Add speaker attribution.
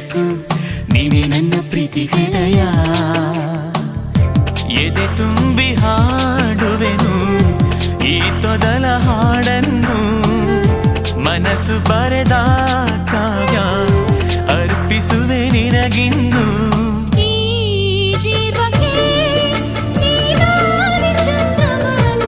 Speaker 1: ಬೆಳಕು ನೀನೇ ನನ್ನ ಪ್ರೀತಿ ಹೃದಯ. ಎದೆ ತುಂಬಿ ಹಾಡುವೆನು ಈ ತೊದಲ ಹಾಡನ್ನು, ಮನಸ್ಸು ಬರೆದ ಕಾವ್ಯ ಅರ್ಪಿಸುವೆ ನಿನಗಿನ್ನು.